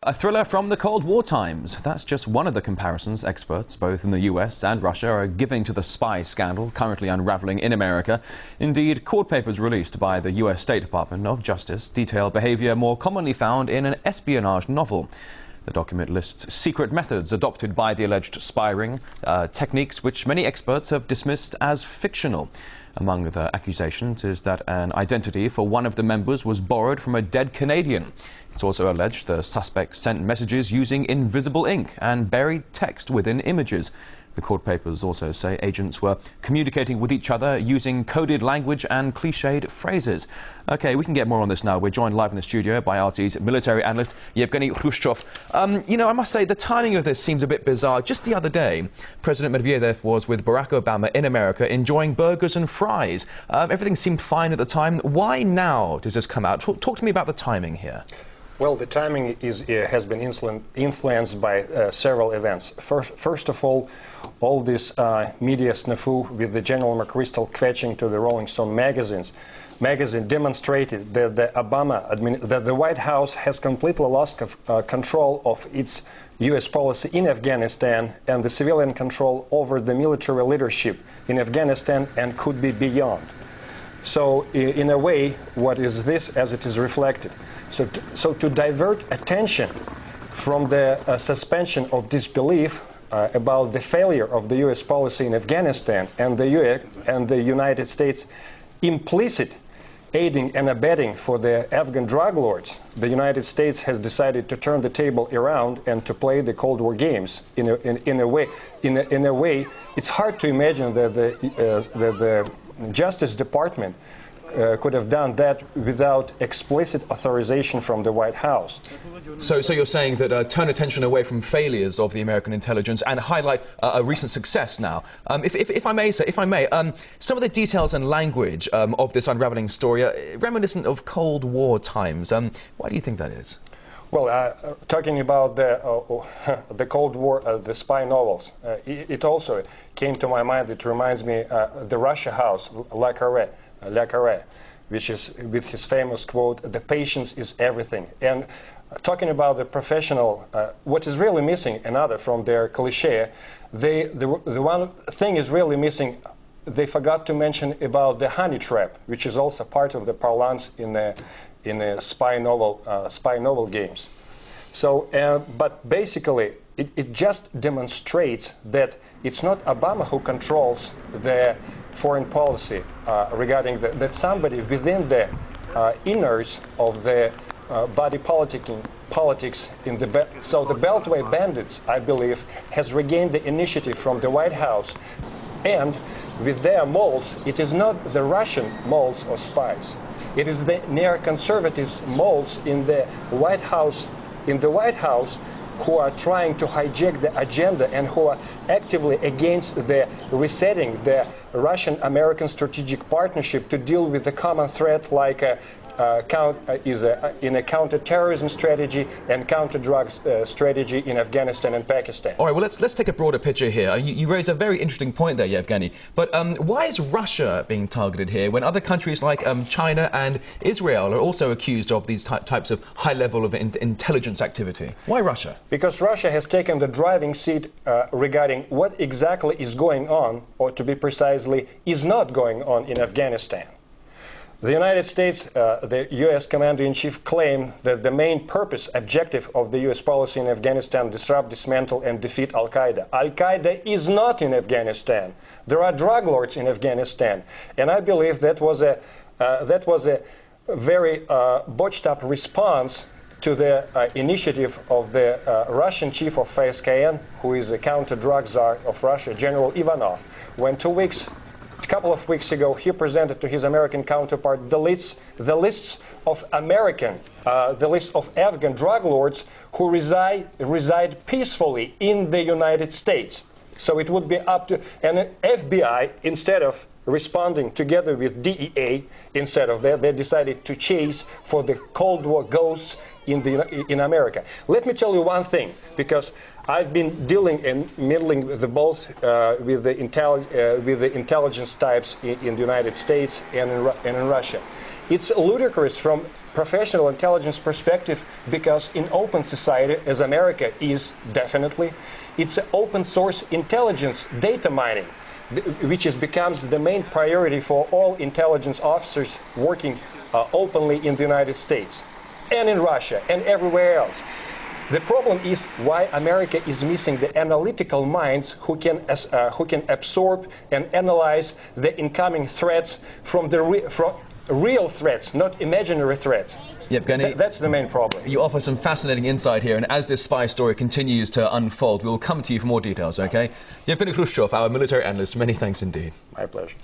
A thriller from the Cold War times. That's just one of the comparisons experts, both in the US and Russia, are giving to the spy scandal currently unraveling in America. Indeed, court papers released by the US State Department of Justice detail behaviour more commonly found in an espionage novel. The document lists secret methods adopted by the alleged spy ring, techniques which many experts have dismissed as fictional. Among the accusations is that an identity for one of the members was borrowed from a dead Canadian. It's also alleged the suspect sent messages using invisible ink and buried text within images. The court papers also say agents were communicating with each other using coded language and cliched phrases. OK, we can get more on this now. We're joined live in the studio by RT's military analyst, Yevgeny Khrushchev. I must say, the timing of this seems a bit bizarre. Just the other day, President Medvedev was with Barack Obama in America enjoying burgers and fries. Everything seemed fine at the time. Why now does this come out? Talk to me about the timing here. Well, the timing has been influenced by several events. First of all this media snafu with the General McChrystal kvetching to the Rolling Stone magazine demonstrated that the White House has completely lost control of its U.S. policy in Afghanistan and the civilian control over the military leadership in Afghanistan and could be beyond. So, in a way, what is this as it is reflected? So to divert attention from the suspension of disbelief about the failure of the U.S. policy in Afghanistan and the United States implicit aiding and abetting for the Afghan drug lords, the United States has decided to turn the table around and to play the Cold War games. In a way, it's hard to imagine that the Justice Department could have done that without explicit authorization from the White House. So you're saying that turn attention away from failures of the American intelligence and highlight a recent success now. If I may, some of the details and language of this unraveling story are reminiscent of Cold War times. Why do you think that is? Well, talking about the Cold War, the spy novels, it also came to my mind. It reminds me the Russia House, Le Carré, which is with his famous quote, "The patience is everything." And talking about the professional, what is really missing, another from their cliché, the one thing is really missing. They forgot to mention about the honey trap, which is also part of the parlance in the spy novel games. So, but basically, it just demonstrates that it's not Obama who controls the foreign policy regarding that somebody within the inners of the body politics in the so the Beltway bandits, I believe, has regained the initiative from the White House, and with their molds, it is not the Russian molds or spies. It is the neoconservatives molds in the White House, who are trying to hijack the agenda and who are actively against the resetting the Russian-American strategic partnership to deal with the common threat like in a counter-terrorism strategy and counter-drug strategy in Afghanistan and Pakistan. All right, well, let's take a broader picture here. You raise a very interesting point there, Yevgeny. But why is Russia being targeted here when other countries like China and Israel are also accused of these types of high level of intelligence activity? Why Russia? Because Russia has taken the driving seat regarding what exactly is going on, or to be precisely, is not going on in Afghanistan. The United States, the U.S. Commander-in-Chief claimed that the main objective of the U.S. policy in Afghanistan, disrupt, dismantle, and defeat Al-Qaeda. Al-Qaeda is not in Afghanistan. There are drug lords in Afghanistan, and I believe that was a very botched-up response to the initiative of the Russian chief of FSKN, who is a counter-drug czar of Russia, General Ivanov, when a couple of weeks ago, he presented to his American counterpart the lists of Afghan drug lords who reside peacefully in the United States. So it would be up to an FBI, instead of responding together with DEA, instead of that, they decided to chase for the Cold War ghosts in America. Let me tell you one thing, because I've been dealing and meddling with with the intelligence types in the United States and in Russia. It's ludicrous from professional intelligence perspective, because in open society, as America is definitely, it's open source intelligence data mining, which becomes the main priority for all intelligence officers working openly in the United States and in Russia and everywhere else. The problem is why America is missing the analytical minds who can absorb and analyze the incoming threats from real threats, not imaginary threats. Yevgeny, That's the main problem. you offer some fascinating insight here, and as this spy story continues to unfold, we will come to you for more details, okay? Yevgeny Khrushchev, our military analyst, many thanks indeed. My pleasure.